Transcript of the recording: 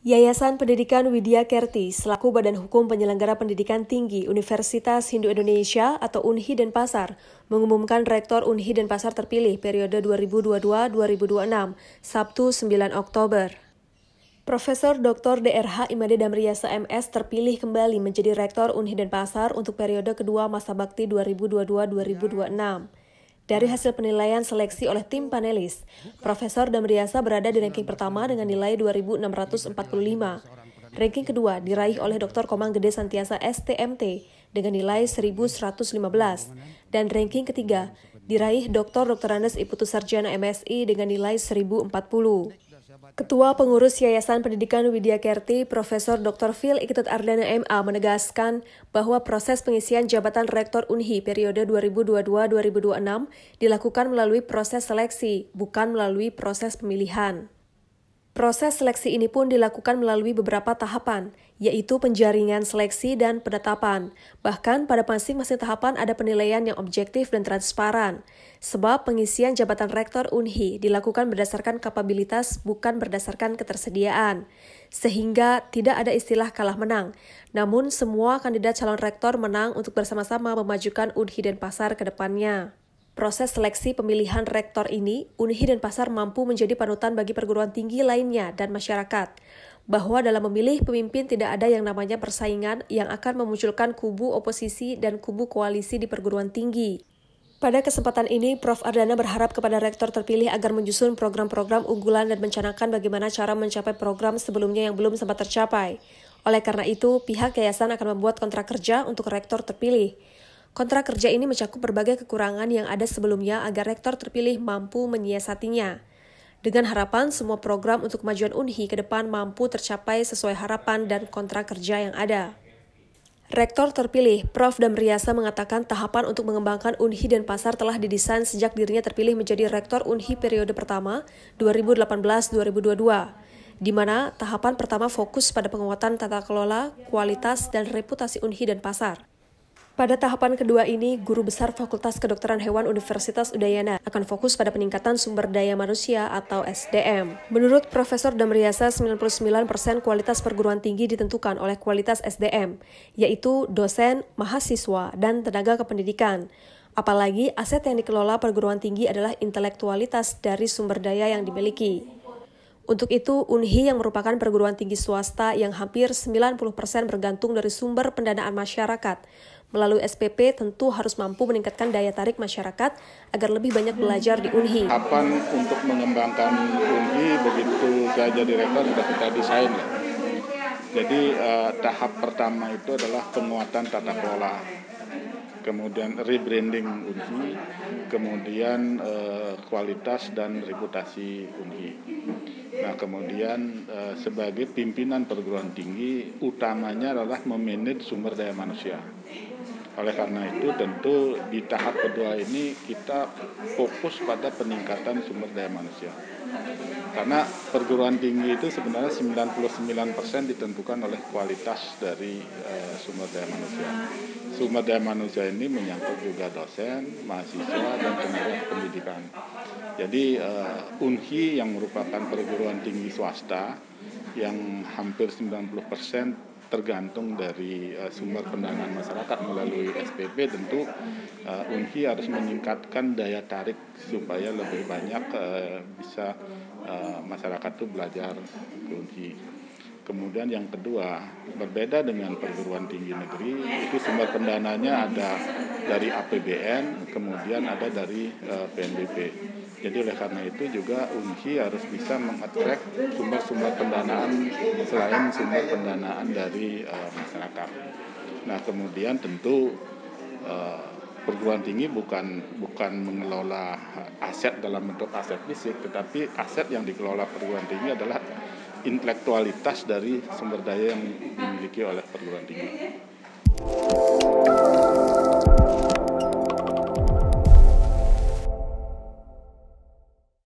Yayasan Pendidikan Widya Kerti selaku Badan Hukum Penyelenggara Pendidikan Tinggi Universitas Hindu Indonesia atau UNHI Denpasar mengumumkan Rektor UNHI Denpasar terpilih periode 2022-2026, Sabtu 9 Oktober. Profesor Dr. Dr. Imade Damriasa MS terpilih kembali menjadi Rektor UNHI Denpasar untuk periode kedua masa bakti 2022-2026. Dari hasil penilaian seleksi oleh tim panelis, Profesor Damriasa berada di ranking pertama dengan nilai 2.645. Ranking kedua diraih oleh Dr. Komang Gede Santiasa STMT dengan nilai 1.115. Dan ranking ketiga diraih Dr. Andes Iputu Sarjana MSI dengan nilai 1.040. Ketua Pengurus Yayasan Pendidikan Widya Kerti, Profesor Dr. Phil Iketut Ardana MA menegaskan bahwa proses pengisian jabatan Rektor UNHI periode 2022-2026 dilakukan melalui proses seleksi, bukan melalui proses pemilihan. Proses seleksi ini pun dilakukan melalui beberapa tahapan, yaitu penjaringan seleksi dan penetapan. Bahkan pada masing-masing tahapan ada penilaian yang objektif dan transparan. Sebab pengisian jabatan Rektor UNHI dilakukan berdasarkan kapabilitas bukan berdasarkan ketersediaan. Sehingga tidak ada istilah kalah menang. Namun semua kandidat calon rektor menang untuk bersama-sama memajukan UNHI Denpasar ke depannya. Proses seleksi pemilihan rektor ini, UNHI Denpasar mampu menjadi panutan bagi perguruan tinggi lainnya dan masyarakat. Bahwa dalam memilih pemimpin tidak ada yang namanya persaingan yang akan memunculkan kubu oposisi dan kubu koalisi di perguruan tinggi. Pada kesempatan ini, Prof. Ardana berharap kepada rektor terpilih agar menyusun program-program unggulan dan mencanangkan bagaimana cara mencapai program sebelumnya yang belum sempat tercapai. Oleh karena itu, pihak yayasan akan membuat kontrak kerja untuk rektor terpilih. Kontrak kerja ini mencakup berbagai kekurangan yang ada sebelumnya agar rektor terpilih mampu menyiasatinya. Dengan harapan semua program untuk kemajuan UNHI ke depan mampu tercapai sesuai harapan dan kontrak kerja yang ada. Rektor terpilih, Prof. Damriasa mengatakan tahapan untuk mengembangkan UNHI Denpasar telah didesain sejak dirinya terpilih menjadi Rektor UNHI periode pertama 2018-2022, di mana tahapan pertama fokus pada penguatan tata kelola, kualitas, dan reputasi UNHI Denpasar. Pada tahapan kedua ini, Guru Besar Fakultas Kedokteran Hewan Universitas Udayana akan fokus pada peningkatan sumber daya manusia atau SDM. Menurut Profesor Damriasa, 99% kualitas perguruan tinggi ditentukan oleh kualitas SDM, yaitu dosen, mahasiswa, dan tenaga kependidikan. Apalagi aset yang dikelola perguruan tinggi adalah intelektualitas dari sumber daya yang dimiliki. Untuk itu, UNHI yang merupakan perguruan tinggi swasta yang hampir 90% bergantung dari sumber pendanaan masyarakat. Melalui SPP tentu harus mampu meningkatkan daya tarik masyarakat agar lebih banyak belajar di UNHI. Kapan untuk mengembangkan UNHI begitu saya jadi rektor sudah kita desain. Jadi tahap pertama itu adalah penguatan tata kelola, kemudian rebranding UNHI, kemudian kualitas dan reputasi UNHI. Nah, kemudian sebagai pimpinan perguruan tinggi utamanya adalah memanage sumber daya manusia. Oleh karena itu tentu di tahap kedua ini kita fokus pada peningkatan sumber daya manusia. Karena perguruan tinggi itu sebenarnya 99% ditentukan oleh kualitas dari sumber daya manusia. Sumber daya manusia ini menyangkut juga dosen, mahasiswa, dan tenaga pendidikan. Jadi UNHI yang merupakan perguruan tinggi swasta yang hampir 90% tergantung dari sumber pendanaan masyarakat melalui SPP, tentu UNHI harus meningkatkan daya tarik supaya lebih banyak bisa masyarakat itu belajar ke UNHI. Kemudian yang kedua, berbeda dengan perguruan tinggi negeri, itu sumber pendanaannya ada dari APBN, kemudian ada dari PNBP. Jadi oleh karena itu juga UNHI harus bisa mengattract sumber-sumber pendanaan selain sumber pendanaan dari masyarakat. Nah, kemudian tentu perguruan tinggi bukan mengelola aset dalam bentuk aset fisik, tetapi aset yang dikelola perguruan tinggi adalah intelektualitas dari sumber daya yang dimiliki oleh perguruan tinggi.